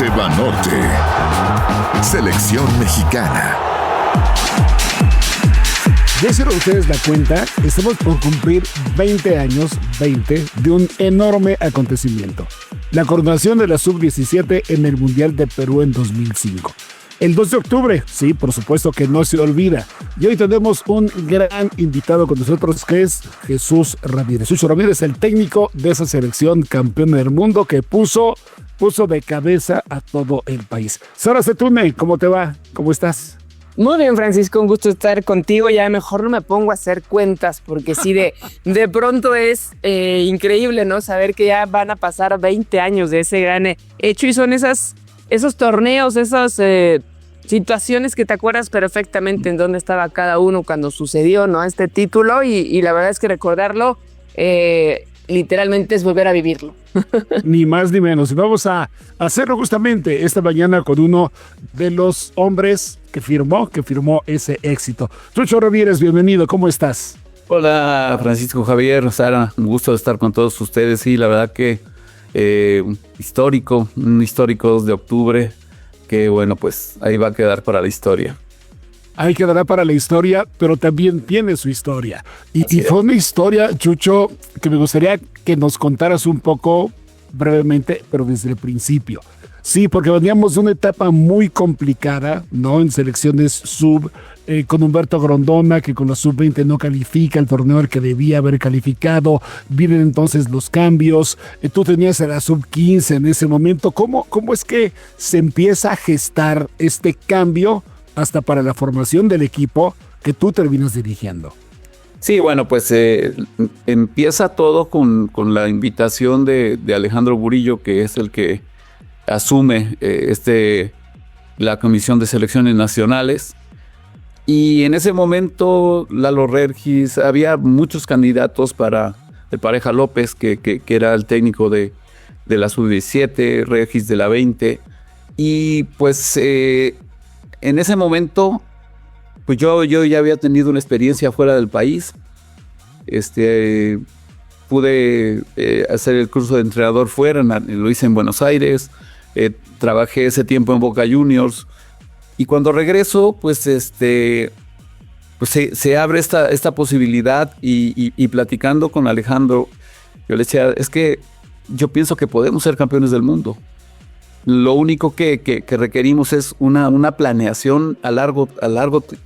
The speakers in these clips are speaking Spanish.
de Banorte. Selección mexicana. Ya hicieron ustedes la cuenta, estamos por cumplir 20 años, de un enorme acontecimiento. La coronación de la Sub-17 en el Mundial de Perú en 2005. El 2 de octubre, sí, por supuesto que no se olvida. Y hoy tenemos un gran invitado con nosotros que es Jesús Ramírez. Jesús Ramírez, el técnico de esa selección campeona del mundo que puso de cabeza a todo el país. Sara Setune, ¿cómo te va? ¿Cómo estás? Muy bien, Francisco, un gusto estar contigo. Ya mejor no me pongo a hacer cuentas porque sí, de pronto es increíble, ¿no? Saber que ya van a pasar 20 años de ese gran hecho y son esos torneos, esas situaciones que te acuerdas perfectamente en dónde estaba cada uno cuando sucedió, ¿no? Este título y la verdad es que recordarlo literalmente es volver a vivirlo. Ni más ni menos. Y vamos a hacerlo justamente esta mañana con uno de los hombres que firmó ese éxito. Chucho Ramírez, bienvenido, ¿cómo estás? Hola, Francisco, Javier, Sara, un gusto estar con todos ustedes. Sí, la verdad que un histórico 2 de octubre, que bueno, pues ahí va a quedar para la historia. Ahí quedará para la historia, pero también tiene su historia. Y fue una historia, Chucho, que me gustaría que nos contaras un poco brevemente, pero desde el principio. Sí, porque veníamos de una etapa muy complicada, ¿no? En selecciones sub, con Humberto Grondona, que con la sub-20 no califica el torneo al que debía haber calificado. Vienen entonces los cambios. Tú tenías a la sub-15 en ese momento. ¿Cómo es que se empieza a gestar este cambio hasta para la formación del equipo que tú terminas dirigiendo? Sí, bueno, pues empieza todo con la invitación de Alejandro Burillo, que es el que asume la Comisión de Selecciones Nacionales. Y en ese momento, Lalo Regis, había muchos candidatos para el Pareja López, que era el técnico de la Sub-17, Regis de la 20. Y pues en ese momento, pues yo ya había tenido una experiencia fuera del país. Pude hacer el curso de entrenador fuera, lo hice en Buenos Aires. Trabajé ese tiempo en Boca Juniors. Y cuando regreso, pues se abre esta posibilidad y platicando con Alejandro, yo le decía, es que yo pienso que podemos ser campeones del mundo. Lo único que requerimos es una planeación a largo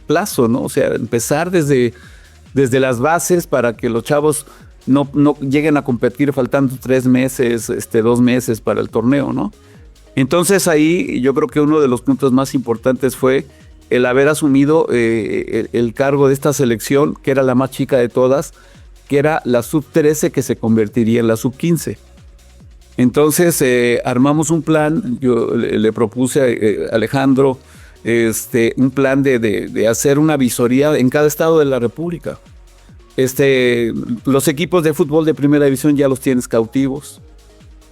plazo, ¿no? O sea, empezar desde las bases para que los chavos no lleguen a competir faltando 3 meses, 2 meses para el torneo, ¿no? Entonces ahí yo creo que uno de los puntos más importantes fue el haber asumido el cargo de esta selección, que era la más chica de todas, que era la sub-13 que se convertiría en la sub-15. Entonces armamos un plan, yo le propuse a Alejandro un plan de hacer una visoría en cada estado de la República. Los equipos de fútbol de primera división ya los tienes cautivos.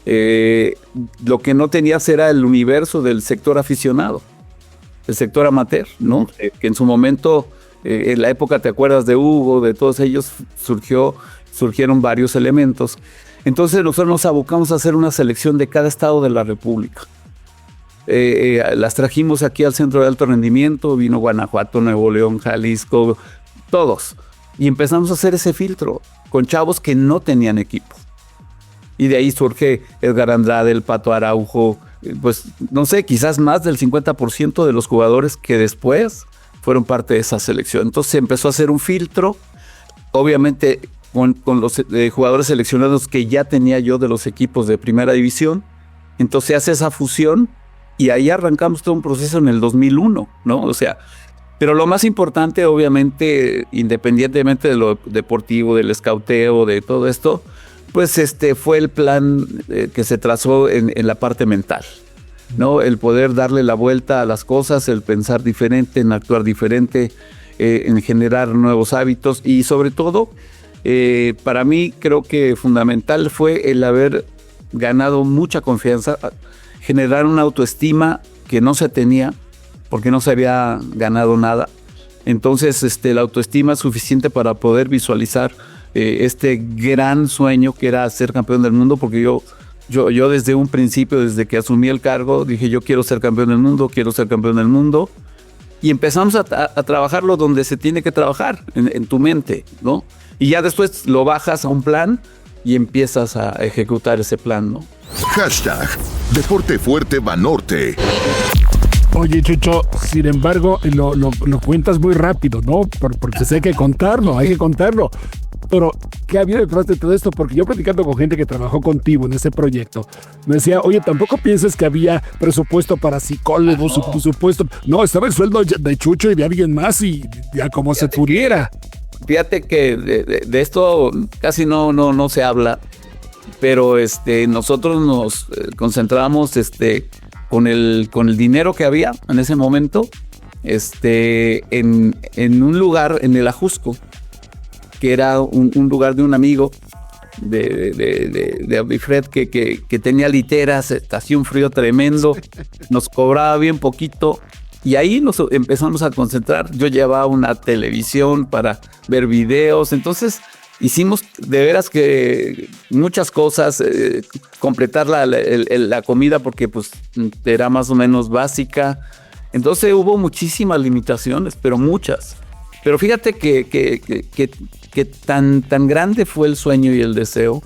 Lo que no tenías era el universo del sector aficionado, el sector amateur, ¿no? Que en su momento, en la época, ¿te acuerdas de Hugo? De todos ellos surgieron varios elementos. Entonces nosotros nos abocamos a hacer una selección de cada estado de la República. Las trajimos aquí al Centro de Alto Rendimiento, vino Guanajuato, Nuevo León, Jalisco, todos. Y empezamos a hacer ese filtro con chavos que no tenían equipo. Y de ahí surge Edgar Andrade, el Pato Araujo, pues no sé, quizás más del 50% de los jugadores que después fueron parte de esa selección. Entonces se empezó a hacer un filtro, obviamente con los jugadores seleccionados que ya tenía yo de los equipos de primera división. Entonces se hace esa fusión y ahí arrancamos todo un proceso en el 2001, ¿no? O sea, pero lo más importante, obviamente, independientemente de lo deportivo, del escauteo, de todo esto, pues fue el plan que se trazó en la parte mental, ¿no? El poder darle la vuelta a las cosas, el pensar diferente, en actuar diferente, en generar nuevos hábitos y sobre todo, para mí creo que fundamental fue el haber ganado mucha confianza, generar una autoestima que no se tenía porque no se había ganado nada. Entonces la autoestima es suficiente para poder visualizar este gran sueño que era ser campeón del mundo, porque yo Yo desde un principio, desde que asumí el cargo, dije yo quiero ser campeón del mundo, quiero ser campeón del mundo. Y empezamos a trabajarlo donde se tiene que trabajar, en tu mente, ¿no? Y ya después lo bajas a un plan y empiezas a ejecutar ese plan, ¿no? Hashtag Deporte Fuerte Banorte. Oye, Chucho, sin embargo, lo cuentas muy rápido, ¿no? Porque hay que contarlo. Pero, ¿qué había detrás de todo esto? Porque yo platicando con gente que trabajó contigo en ese proyecto, me decía, oye, tampoco pienses que había presupuesto para psicólogos, presupuesto. No, estaba el sueldo de Chucho y de alguien más y ya como se pudiera. Fíjate que de esto casi no se habla, pero nosotros nos concentramos con el dinero que había en ese momento en un lugar en el Ajusco, que era un lugar de un amigo de Abifred que tenía literas, hacía un frío tremendo, nos cobraba bien poquito y ahí nos empezamos a concentrar. Yo llevaba una televisión para ver videos, entonces hicimos de veras que muchas cosas, completar la comida porque pues era más o menos básica, entonces hubo muchísimas limitaciones, pero muchas. Pero fíjate que tan grande fue el sueño y el deseo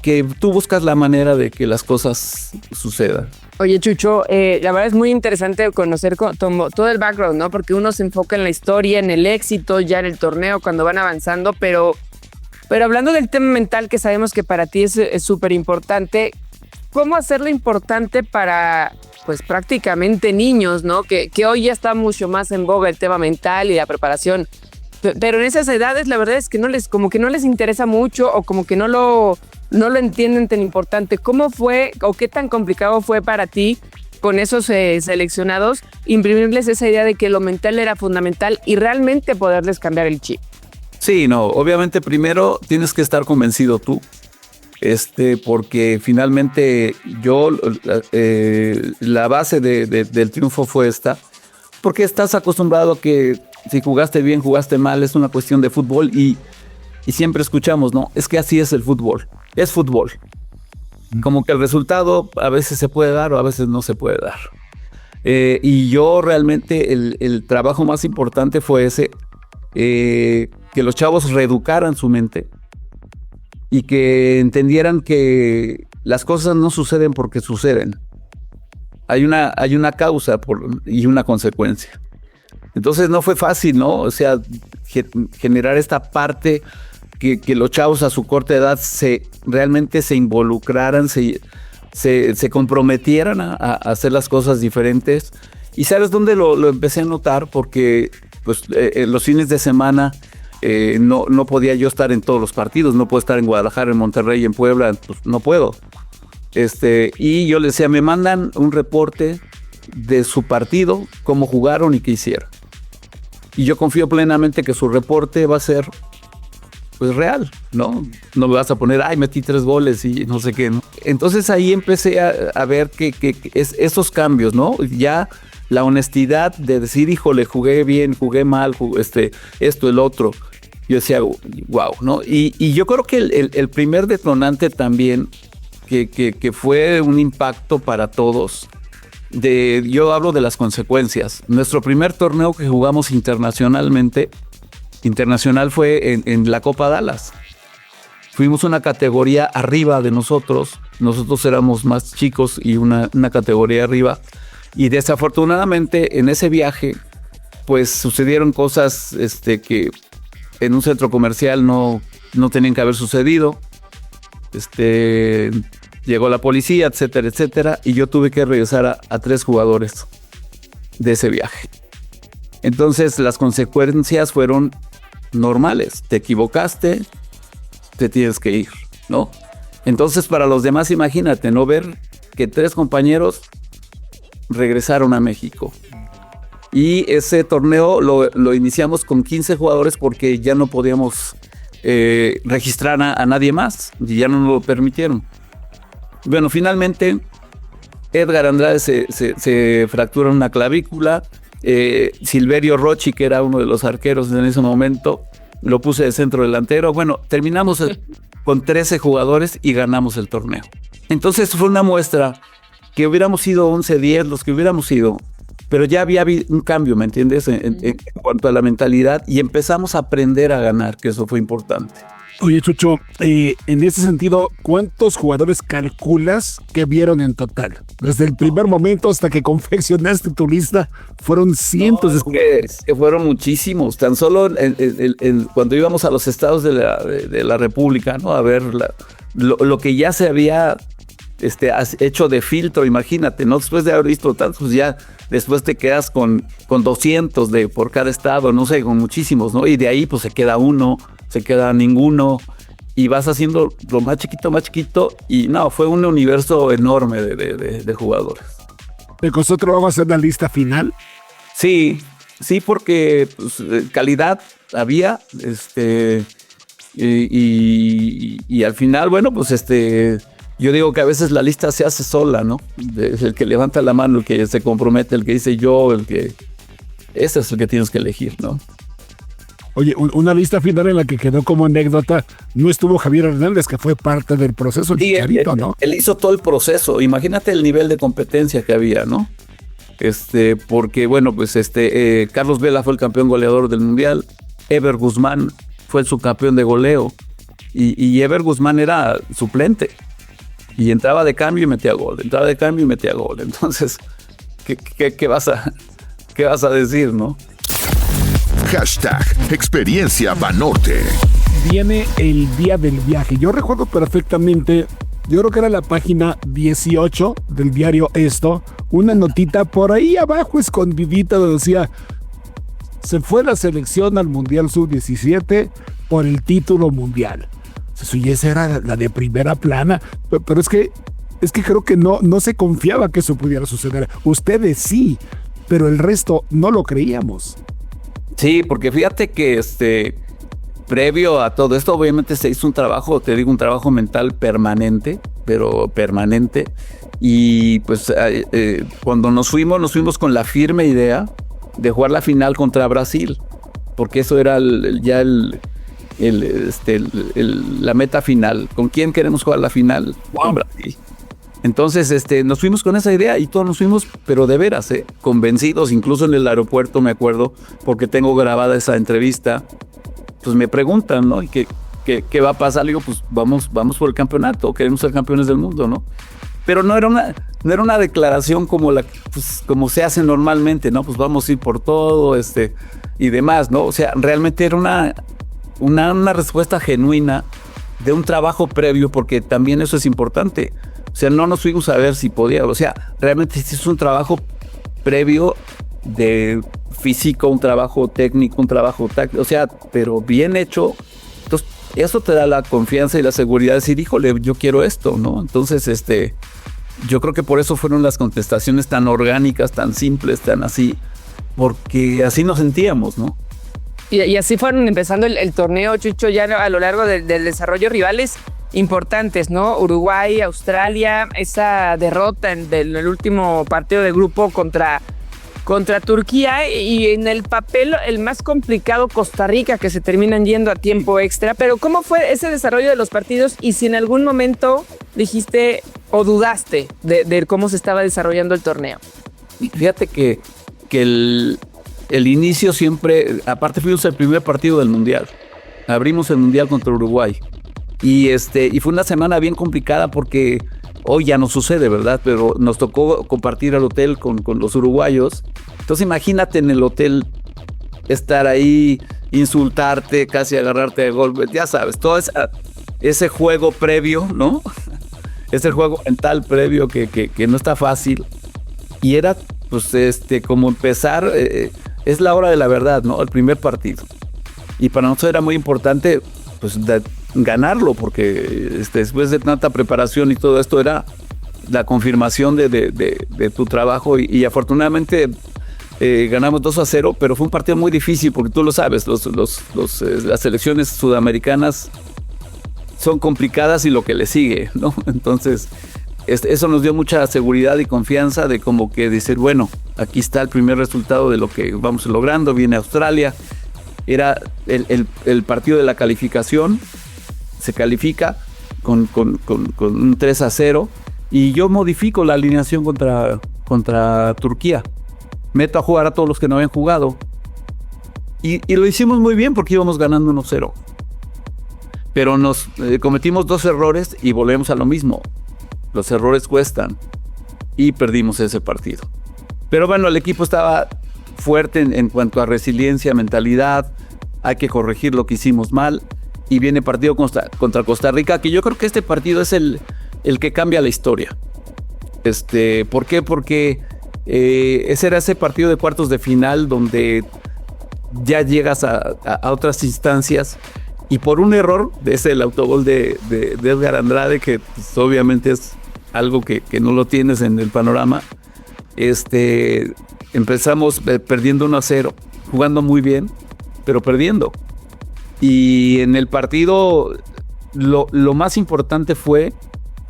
que tú buscas la manera de que las cosas sucedan. Oye, Chucho, la verdad es muy interesante conocer todo el background, ¿no? Porque uno se enfoca en la historia, en el éxito, ya en el torneo, cuando van avanzando, pero hablando del tema mental, que sabemos que para ti es súper importante, ¿cómo hacerlo importante para, pues, prácticamente niños, ¿no? Que hoy ya está mucho más en boga el tema mental y la preparación. Pero en esas edades la verdad es que no les interesa mucho o como que no lo entienden tan importante. ¿Cómo fue o qué tan complicado fue para ti con esos seleccionados imprimirles esa idea de que lo mental era fundamental y realmente poderles cambiar el chip? Sí, no, obviamente primero tienes que estar convencido tú, porque finalmente la base del triunfo fue esta, porque estás acostumbrado a que si jugaste bien, jugaste mal, es una cuestión de fútbol y siempre escuchamos, ¿no? Es que así es el fútbol, es fútbol. Como que el resultado a veces se puede dar o a veces no se puede dar. Y yo realmente el trabajo más importante fue ese, que los chavos reeducaran su mente y que entendieran que las cosas no suceden porque suceden. Hay una causa y una consecuencia. Entonces no fue fácil, ¿no? O sea, generar esta parte que los chavos a su corta edad realmente se involucraran, se comprometieran a hacer las cosas diferentes. Y ¿sabes dónde lo empecé a notar? Porque pues, los fines de semana no podía yo estar en todos los partidos. No puedo estar en Guadalajara, en Monterrey, en Puebla. Pues no puedo. Y yo les decía, me mandan un reporte de su partido, cómo jugaron y qué hicieron. Y yo confío plenamente que su reporte va a ser pues real, ¿no? No me vas a poner, metí 3 goles y no sé qué, ¿no? Entonces ahí empecé a ver que esos cambios, ¿no? Ya la honestidad de decir, híjole, jugué bien, jugué mal, esto, el otro. Yo decía, wow, ¿no? Y yo creo que el primer detonante también, que fue un impacto para todos, yo hablo de las consecuencias. Nuestro primer torneo que jugamos internacional fue en la Copa Dallas. Fuimos una categoría arriba de nosotros éramos más chicos y una categoría arriba, y desafortunadamente en ese viaje pues sucedieron cosas que en un centro comercial no tenían que haber sucedido. Llegó la policía, etcétera, etcétera, y yo tuve que regresar a 3 jugadores de ese viaje. Entonces las consecuencias fueron normales. Te equivocaste, te tienes que ir, ¿no? Entonces para los demás, imagínate, ¿no? Ver que 3 compañeros regresaron a México. Y ese torneo lo iniciamos con 15 jugadores porque ya no podíamos registrar a nadie más y ya no nos lo permitieron. Bueno, finalmente Edgar Andrade se fractura una clavícula. Silverio Rochi, que era uno de los arqueros en ese momento, lo puse de centro delantero. Bueno, terminamos con 13 jugadores y ganamos el torneo. Entonces fue una muestra que hubiéramos sido 11-10, los que hubiéramos sido, pero ya había habido un cambio, ¿me entiendes? En cuanto a la mentalidad, y empezamos a aprender a ganar, que eso fue importante. Oye, Chucho, en ese sentido, ¿cuántos jugadores calculas que vieron en total? Desde el primer momento hasta que confeccionaste tu lista, fueron cientos de jugadores. Que fueron muchísimos. Tan solo cuando íbamos a los estados de la República, ¿no? A ver lo que ya se había hecho de filtro, imagínate, ¿no? Después de haber visto tantos, pues ya después te quedas con 200 por cada estado, no sé, con muchísimos, ¿no? Y de ahí pues se queda uno, se queda ninguno, y vas haciendo lo más chiquito, y no, fue un universo enorme de jugadores. ¿Te costó trabajo hacer la lista final? Sí, porque pues, calidad había, y al final, bueno, pues yo digo que a veces la lista se hace sola, ¿no? El que levanta la mano, el que se compromete, el que dice yo, ese es el que tienes que elegir, ¿no? Oye, una lista final en la que quedó como anécdota, no estuvo Javier Hernández, que fue parte del proceso, el Chicharito, ¿no? Él hizo todo el proceso. Imagínate el nivel de competencia que había, ¿no? Porque, bueno, pues Carlos Vela fue el campeón goleador del Mundial. Ever Guzmán fue el subcampeón de goleo. Y Ever Guzmán era suplente. Y entraba de cambio y metía gol. Entonces, ¿qué vas a decir, no? Hashtag Experiencia Banorte. Viene el día del viaje. Yo recuerdo perfectamente, yo creo que era la página 18 del diario Esto, una notita por ahí abajo escondidita donde decía: se fue la selección al Mundial Sub-17 por el título mundial. Y esa era la de primera plana, pero es que creo que no se confiaba que eso pudiera suceder. Ustedes sí, pero el resto no lo creíamos. Sí, porque fíjate que previo a todo esto, obviamente se hizo un trabajo mental permanente, y pues cuando nos fuimos con la firme idea de jugar la final contra Brasil, porque eso era la meta final. ¿Con quién queremos jugar la final? Con Brasil. Entonces, nos fuimos con esa idea y todos nos fuimos, pero de veras, convencidos, incluso en el aeropuerto, me acuerdo, porque tengo grabada esa entrevista, pues me preguntan, ¿no? ¿Y qué va a pasar? Le digo, pues vamos por el campeonato, queremos ser campeones del mundo, ¿no? Pero no era una declaración como como se hace normalmente, ¿no? Pues vamos a ir por todo, y demás, ¿no? O sea, realmente era una respuesta genuina de un trabajo previo, porque también eso es importante. O sea, no nos fuimos a ver si podía. O sea, realmente es un trabajo previo de físico, un trabajo técnico, un trabajo táctico. O sea, pero bien hecho. Entonces, eso te da la confianza y la seguridad de decir, híjole, yo quiero esto, ¿no? Entonces, yo creo que por eso fueron las contestaciones tan orgánicas, tan simples, tan así, porque así nos sentíamos, ¿no? Y así fueron empezando el torneo, Chucho, ya a lo largo del desarrollo, rivales importantes, ¿no? Uruguay, Australia, esa derrota en el último partido de grupo contra Turquía, y en el papel el más complicado, Costa Rica, que se terminan yendo a tiempo extra. Pero ¿cómo fue ese desarrollo de los partidos? Y si en algún momento dijiste o dudaste de cómo se estaba desarrollando el torneo. Fíjate que el inicio siempre, aparte fuimos el primer partido del Mundial. Abrimos el Mundial contra Uruguay. Y fue una semana bien complicada porque hoy ya no sucede, ¿verdad? Pero nos tocó compartir el hotel con los uruguayos. Entonces imagínate en el hotel estar ahí, insultarte, casi agarrarte de golpe, ya sabes, todo ese juego previo, ¿no? Ese juego mental previo que no está fácil. Y era, pues, como empezar, es la hora de la verdad, ¿no? El primer partido. Y para nosotros era muy importante, pues, ganarlo, porque después de tanta preparación y todo esto era la confirmación de tu trabajo, y afortunadamente ganamos 2-0, pero fue un partido muy difícil porque tú lo sabes, las selecciones sudamericanas son complicadas y lo que le sigue, ¿no? Entonces eso nos dio mucha seguridad y confianza de como que decir, bueno, aquí está el primer resultado de lo que vamos logrando. Viene Australia, era el partido de la calificación, se califica, con un 3-0 y yo modifico la alineación contra Turquía. Meto a jugar a todos los que no habían jugado. Y lo hicimos muy bien porque íbamos ganando 1-0. Pero nos cometimos 2 errores y volvemos a lo mismo. Los errores cuestan. Y perdimos ese partido. Pero bueno, el equipo estaba fuerte en cuanto a resiliencia, mentalidad. Hay que corregir lo que hicimos mal. Y viene partido contra Costa Rica, que yo creo que este partido es el que cambia la historia. ¿Por qué? Porque ese era ese partido de cuartos de final donde ya llegas a otras instancias y por un error, el autogol de Edgar Andrade, que pues, obviamente es algo que no lo tienes en el panorama, empezamos perdiendo 1-0, jugando muy bien, pero perdiendo. Y en el partido lo más importante fue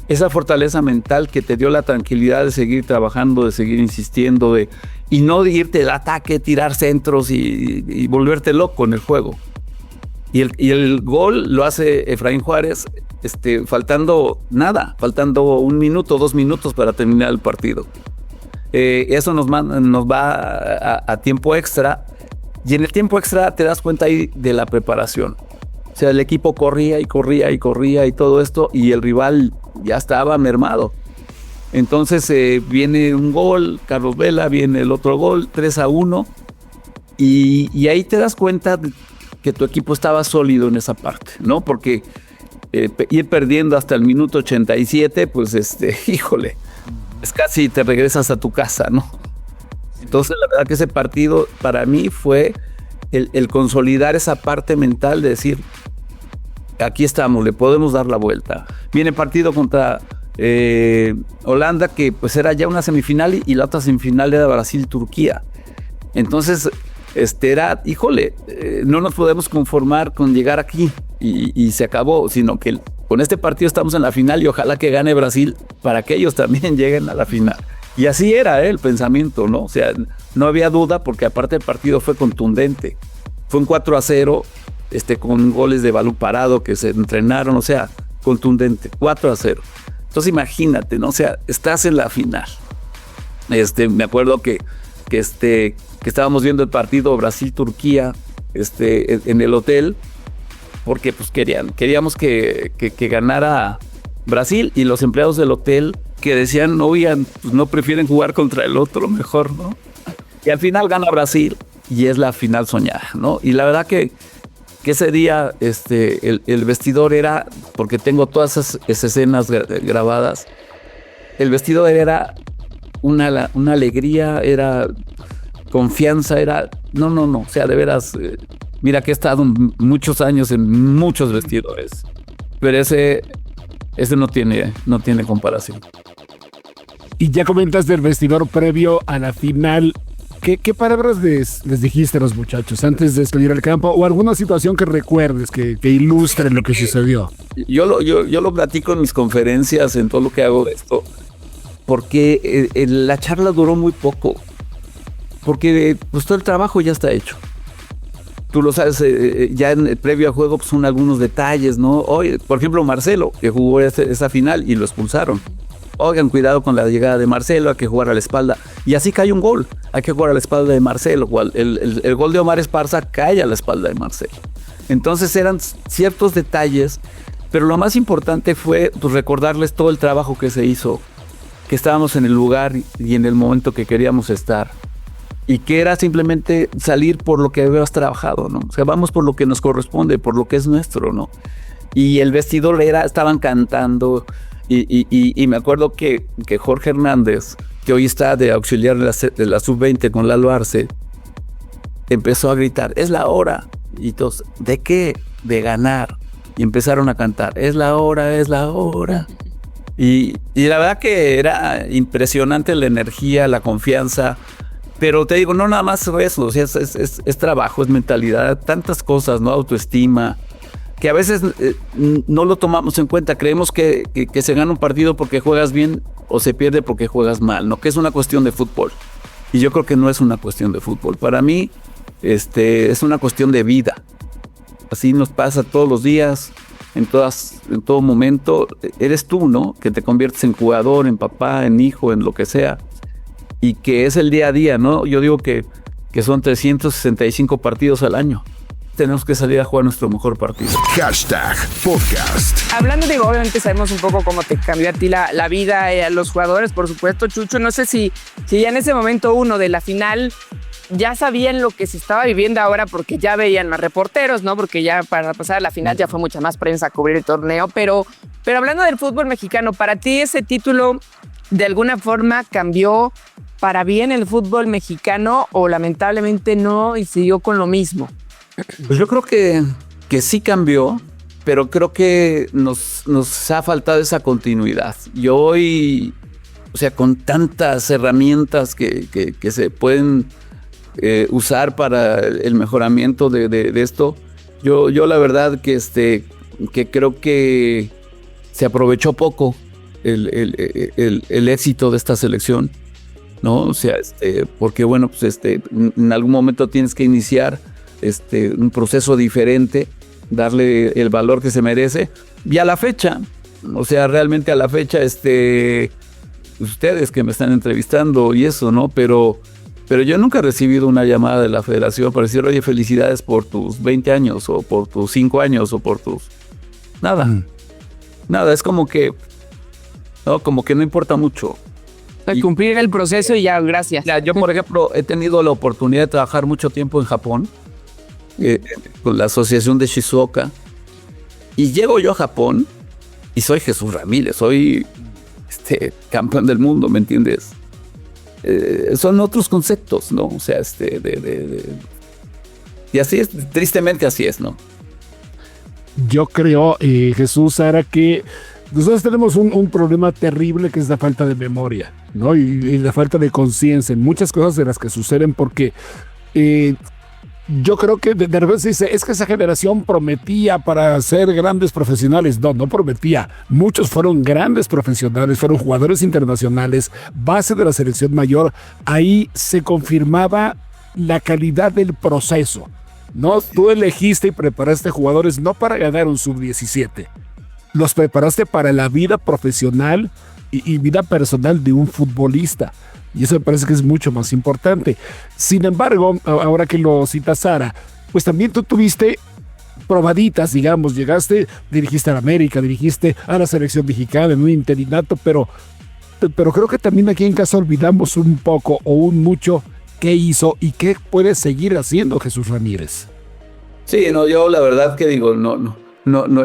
esa fortaleza mental que te dio la tranquilidad de seguir trabajando, de seguir insistiendo, y no de irte al ataque, tirar centros y volverte loco en el juego. Y el gol lo hace Efraín Juárez faltando 1 minuto, 2 minutos para terminar el partido. Eso nos va a tiempo extra, y en el tiempo extra te das cuenta ahí de la preparación. O sea, el equipo corría y todo esto, y el rival ya estaba mermado. Entonces viene un gol, Carlos Vela, viene el otro gol, 3-1, y ahí te das cuenta de que tu equipo estaba sólido en esa parte, ¿no? Porque ir perdiendo hasta el minuto 87, pues híjole, es casi te regresas a tu casa, ¿no? Entonces la verdad que ese partido para mí fue el consolidar esa parte mental de decir, aquí estamos, le podemos dar la vuelta. Viene partido contra Holanda, que pues era ya una semifinal, y la otra semifinal era Brasil-Turquía. Entonces era, híjole, no nos podemos conformar con llegar aquí y se acabó, sino que con este partido estamos en la final y ojalá que gane Brasil para que ellos también lleguen a la final. Y así era el pensamiento, ¿no? O sea, no había duda, porque aparte el partido fue contundente. Fue un 4-0, con goles de balón parado que se entrenaron, o sea, contundente, 4-0. Entonces imagínate, ¿no? O sea, estás en la final. Me acuerdo que estábamos viendo el partido Brasil-Turquía en el hotel, porque pues queríamos que ganara Brasil, y los empleados del hotel que decían, oigan, pues no prefieren jugar contra el otro mejor, ¿no? Y al final gana Brasil y es la final soñada, ¿no? Y la verdad que ese día el vestidor era, porque tengo todas esas escenas grabadas, el vestidor era una alegría, era confianza, era no, o sea, de veras, mira que he estado muchos años en muchos vestidores, pero ese no tiene comparación. Y ya comentas del vestidor previo a la final. ¿Qué palabras les dijiste a los muchachos antes de salir al campo? ¿O alguna situación que recuerdes que ilustre lo que sucedió? Yo lo platico en mis conferencias, en todo lo que hago de esto, porque la charla duró muy poco. Porque pues todo el trabajo ya está hecho. Tú lo sabes, ya en el previo a juego pues, son algunos detalles, ¿no? Hoy, por ejemplo, Marcelo, que jugó esa final y lo expulsaron. Oigan, cuidado con la llegada de Marcelo, hay que jugar a la espalda. Y así cae un gol, hay que jugar a la espalda de Marcelo. El gol de Omar Esparza cae a la espalda de Marcelo. Entonces eran ciertos detalles, pero lo más importante fue pues, recordarles todo el trabajo que se hizo, que estábamos en el lugar y en el momento que queríamos estar. Y que era simplemente salir por lo que habíamos trabajado, ¿no? O sea, vamos por lo que nos corresponde, por lo que es nuestro, ¿no? Y el vestidor estaban cantando. Y me acuerdo que Jorge Hernández, que hoy está de auxiliar de la sub-20 con Lalo Arce, empezó a gritar, es la hora. Y todos, ¿de qué? De ganar. Y empezaron a cantar, es la hora, es la hora. Y la verdad que era impresionante la energía, la confianza. Pero te digo, no nada más eso, o sea, es trabajo, es mentalidad, tantas cosas, ¿no? Autoestima, que a veces no lo tomamos en cuenta. Creemos que se gana un partido porque juegas bien o se pierde porque juegas mal, ¿no? Que es una cuestión de fútbol. Y yo creo que no es una cuestión de fútbol. Para mí, es una cuestión de vida. Así nos pasa todos los días, en todo momento, eres tú, ¿no? Que te conviertes en jugador, en papá, en hijo, en lo que sea. Y que es el día a día, ¿no? Yo digo que son 365 partidos al año. Tenemos que salir a jugar nuestro mejor partido. #podcast. Hablando de, obviamente sabemos un poco cómo te cambió a ti la vida, a los jugadores, por supuesto, Chucho. No sé si ya en ese momento uno de la final ya sabían lo que se estaba viviendo ahora, porque ya veían más reporteros, ¿no? Porque ya para pasar a la final ya fue mucha más prensa a cubrir el torneo. Pero hablando del fútbol mexicano, ¿para ti ese título de alguna forma cambió para bien el fútbol mexicano o lamentablemente no y siguió con lo mismo? Pues yo creo que sí cambió, pero creo que nos ha faltado esa continuidad. Y hoy, o sea, con tantas herramientas que se pueden usar para el mejoramiento de esto, yo la verdad que creo que se aprovechó poco el éxito de esta selección, ¿no? O sea, porque bueno, pues en algún momento tienes que iniciar un proceso diferente, darle el valor que se merece. Y a la fecha, o sea, realmente a la fecha, ustedes que me están entrevistando y eso, ¿no? Pero yo nunca he recibido una llamada de la federación para decir, oye, felicidades por tus 20 años o por tus 5 años o por tus... Nada. Nada, es como que no importa mucho. Cumplir el proceso y ya, gracias. Yo, por ejemplo, he tenido la oportunidad de trabajar mucho tiempo en Japón, con la asociación de Shizuoka, y llego yo a Japón y soy Jesús Ramírez, soy campeón del mundo, ¿me entiendes? Son otros conceptos, ¿no? O sea, y así es, tristemente así es, ¿no? Yo creo, Jesús, Sara, que nosotros tenemos un problema terrible, que es la falta de memoria, ¿no? Y la falta de conciencia en muchas cosas de las que suceden, porque yo creo que de repente se dice, es que esa generación prometía para ser grandes profesionales. No prometía. Muchos fueron grandes profesionales, fueron jugadores internacionales, base de la selección mayor. Ahí se confirmaba la calidad del proceso, ¿no? Tú elegiste y preparaste jugadores no para ganar un sub-17. Los preparaste para la vida profesional y vida personal de un futbolista. Y eso me parece que es mucho más importante. Sin embargo, ahora que lo cita Sara, pues también tú tuviste probaditas, digamos. Llegaste, dirigiste a la América, dirigiste a la selección mexicana en un interinato, pero creo que también aquí en casa olvidamos un poco o un mucho qué hizo y qué puede seguir haciendo Jesús Ramírez. Sí, no, yo la verdad que digo, no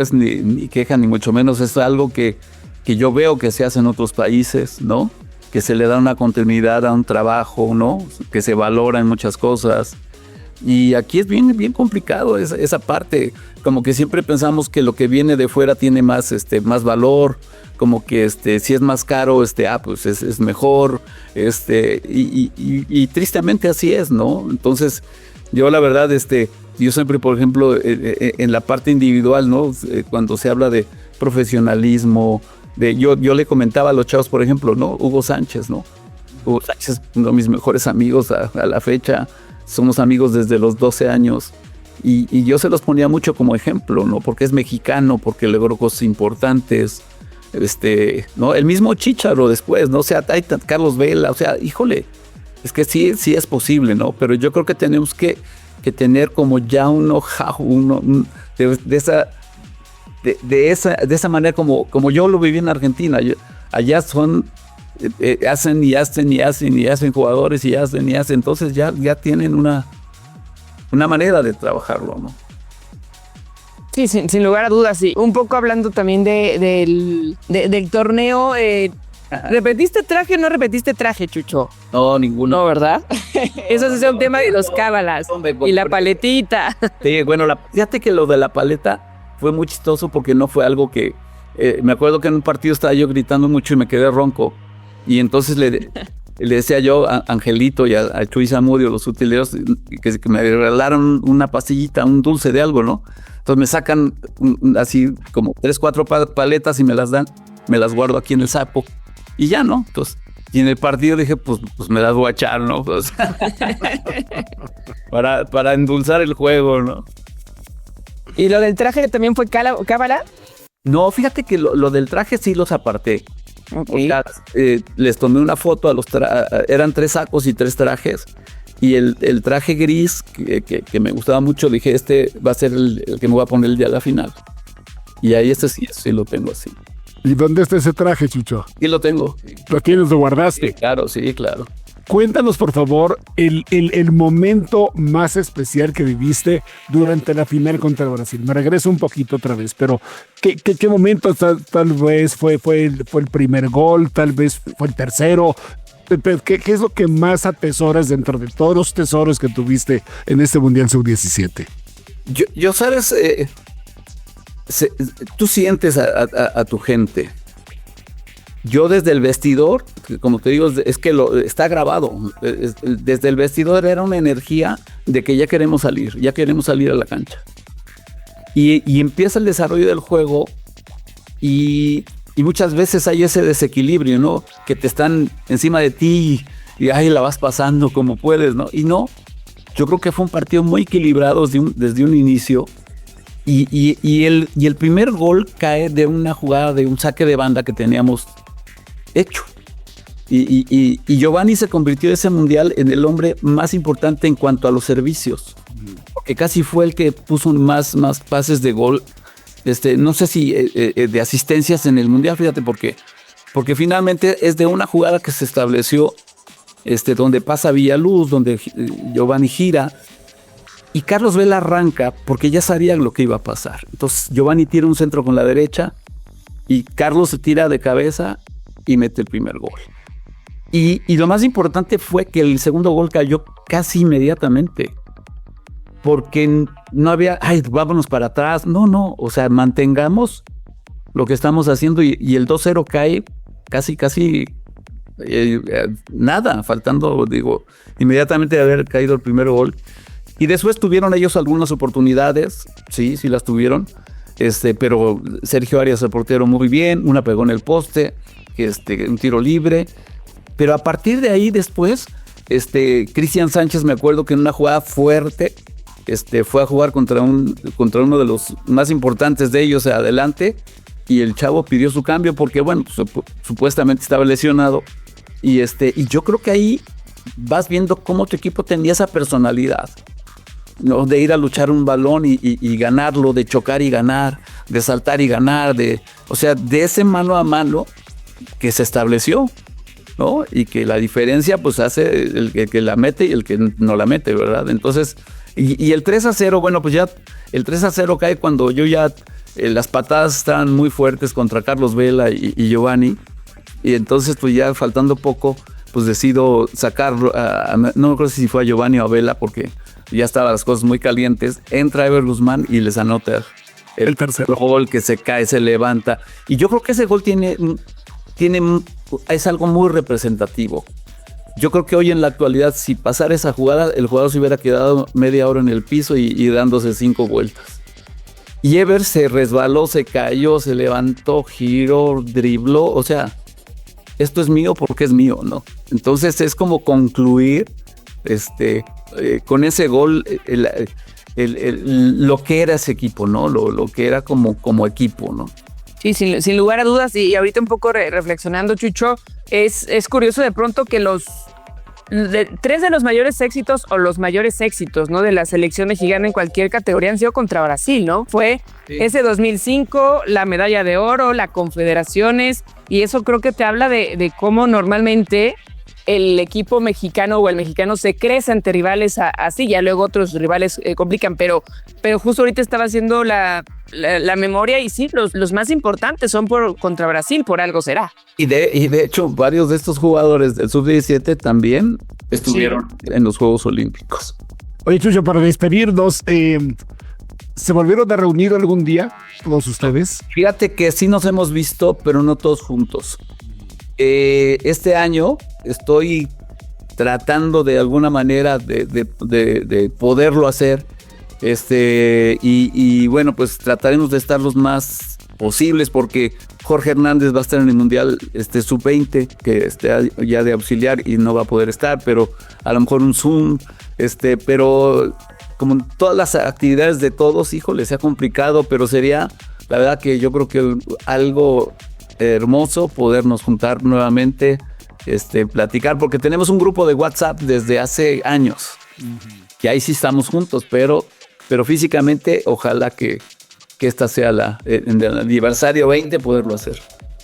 es ni queja ni mucho menos, es algo que yo veo que se hace en otros países, ¿no? Que se le da una continuidad a un trabajo, ¿no? Que se valora en muchas cosas. Y aquí es bien complicado esa parte. Como que siempre pensamos que lo que viene de fuera tiene más valor. Como que si es más caro, pues es mejor. Y tristemente así es, ¿no? Entonces, yo la verdad, yo siempre, por ejemplo, en la parte individual, ¿no? Cuando se habla de profesionalismo, yo le comentaba a los chavos, por ejemplo, ¿no? Hugo Sánchez, ¿no? Hugo Sánchez, uno de mis mejores amigos a la fecha. Somos amigos desde los 12 años. Y yo se los ponía mucho como ejemplo, ¿no? Porque es mexicano, porque logró cosas importantes. ¿No? El mismo Chícharo después, ¿no? O sea, hay Carlos Vela, o sea, híjole, es que sí es posible, ¿no? Pero yo creo que tenemos que tener como ya un know-how, de esa manera como yo lo viví en Argentina. Allá hacen jugadores y hacen, entonces ya tienen una manera de trabajarlo, ¿no? Sí, sin lugar a dudas, sí. Un poco hablando también del torneo, ¿repetiste traje o no repetiste traje, Chucho? No, ninguno. No, ¿verdad? Eso es un tema de los cábalas y la paletita. Sí, bueno, fíjate que lo de la paleta fue muy chistoso porque no fue algo que... me acuerdo que en un partido estaba yo gritando mucho y me quedé ronco. Y entonces le decía yo a Angelito y a Chuy Zamudio, los utileros, que me regalaron una pastillita, un dulce de algo, ¿no? Entonces me sacan así como 3-4 paletas y me las dan, me las guardo aquí en el sapo y ya, ¿no? Entonces, y en el partido dije, pues me las voy a echar, ¿no? Pues, para endulzar el juego, ¿no? ¿Y lo del traje también fue cábala? No, fíjate que lo del traje sí los aparté. Okay. O sea, les tomé una foto a los eran 3 sacos y 3 trajes. Y el traje gris que me gustaba mucho, dije, este va a ser el que me voy a poner el día de la final. Y ahí sí lo tengo así. ¿Y dónde está ese traje, Chucho? Y lo tengo. ¿Lo tienes, lo guardaste? Sí, claro, sí, claro. Cuéntanos, por favor, el momento más especial que viviste durante la final contra Brasil. Me regreso un poquito otra vez, pero ¿qué momento tal vez fue el primer gol? Tal vez fue el tercero. ¿Qué es lo que más atesoras dentro de todos los tesoros que tuviste en este Mundial Sub-17? Yo sabes, tú sientes a tu gente. Yo desde el vestidor, como te digo, es que está grabado. Desde el vestidor era una energía de que ya queremos salir a la cancha. Y empieza el desarrollo del juego y muchas veces hay ese desequilibrio, ¿no? Que te están encima de ti y ahí la vas pasando como puedes, ¿no? Y no, yo creo que fue un partido muy equilibrado desde un inicio. Y el primer gol cae de una jugada, de un saque de banda que teníamos hecho. Y Giovanni se convirtió en ese mundial en el hombre más importante en cuanto a los servicios, porque casi fue el que puso más pases de gol, no sé si de asistencias en el mundial, fíjate porque finalmente es de una jugada que se estableció, donde pasa Villaluz, donde Giovanni gira y Carlos Vela arranca porque ya sabía lo que iba a pasar. Entonces Giovanni tira un centro con la derecha y Carlos se tira de cabeza y mete el primer gol. Y lo más importante fue que el segundo gol cayó casi inmediatamente. Porque no había, vámonos para atrás. No, o sea, mantengamos lo que estamos haciendo y el 2-0 cae casi nada, faltando, inmediatamente de haber caído el primer gol. Y después tuvieron ellos algunas oportunidades, sí las tuvieron, pero Sergio Arias, el portero, muy bien, una pegó en el poste, un tiro libre, pero a partir de ahí después, Cristian Sánchez, me acuerdo que en una jugada fuerte, fue a jugar contra uno de los más importantes de ellos adelante, y el chavo pidió su cambio porque, bueno, supuestamente estaba lesionado, y yo creo que ahí vas viendo cómo tu equipo tenía esa personalidad, ¿no? De ir a luchar un balón y ganarlo, de chocar y ganar, de saltar y ganar, de ese mano a mano que se estableció, ¿no? Y que la diferencia pues hace el que la mete y el que no la mete, ¿verdad? Entonces, y el 3-0, bueno, pues ya el 3-0 cae cuando yo ya las patadas estaban muy fuertes contra Carlos Vela y Giovanni, y entonces pues ya faltando poco, pues decido sacarlo, no creo si fue a Giovanni o a Vela, porque ya estaban las cosas muy calientes. Entra Ever Guzmán y les anota el tercer gol, que se cae, se levanta. Y yo creo que ese gol es algo muy representativo. Yo creo que hoy en la actualidad, si pasara esa jugada, el jugador se hubiera quedado media hora en el piso y dándose 5 vueltas. Y Ever se resbaló, se cayó, se levantó, giró, dribló. O sea, esto es mío porque es mío, ¿no? Entonces es como concluir con ese gol lo que era ese equipo, ¿no? Lo que era como equipo, ¿no? Sí, sin lugar a dudas, y ahorita un poco reflexionando, Chucho, es curioso de pronto que tres de los mayores éxitos o los mayores éxitos, ¿no?, de la selección mexicana en cualquier categoría han sido contra Brasil, ¿no? Fue ese 2005, la medalla de oro, la Confederaciones, y eso creo que te habla de cómo normalmente el equipo mexicano o el mexicano se crece ante rivales así, ya luego otros rivales complican, pero justo ahorita estaba haciendo la memoria y sí, los más importantes son contra Brasil, por algo será. Y de hecho, varios de estos jugadores del Sub-17 también estuvieron en los Juegos Olímpicos. Oye, Chucho, para despedirnos, ¿se volvieron a reunir algún día todos ustedes? Fíjate que sí nos hemos visto, pero no todos juntos. Este año estoy tratando de alguna manera de poderlo hacer, y bueno, pues trataremos de estar los más posibles, porque Jorge Hernández va a estar en el Mundial Sub-20, que está ya de auxiliar y no va a poder estar, pero a lo mejor un Zoom, pero como en todas las actividades de todos, híjole, se ha complicado, pero sería, la verdad que yo creo que algo hermoso podernos juntar nuevamente, platicar, porque tenemos un grupo de WhatsApp desde hace años, que ahí sí estamos juntos, pero físicamente ojalá que esta sea en el aniversario 20 poderlo hacer.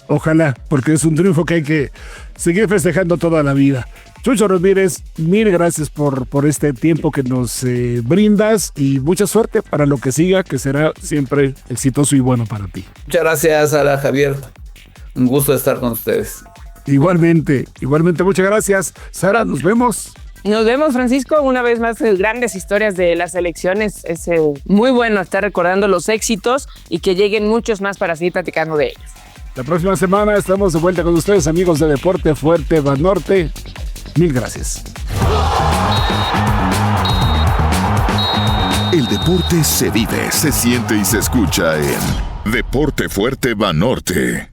Ojalá, porque es un triunfo que hay que seguir festejando toda la vida. Chucho Ramírez, mil gracias por este tiempo que nos brindas y mucha suerte para lo que siga, que será siempre exitoso y bueno para ti. Muchas gracias, Sara, Javier. Un gusto estar con ustedes. Igualmente, muchas gracias. Sara, nos vemos. Nos vemos, Francisco. Una vez más, grandes historias de las elecciones. Es muy bueno estar recordando los éxitos y que lleguen muchos más para seguir platicando de ellos. La próxima semana estamos de vuelta con ustedes, amigos de Deporte Fuerte Banorte. Mil gracias. El deporte se vive, se siente y se escucha en Deporte Fuerte Banorte.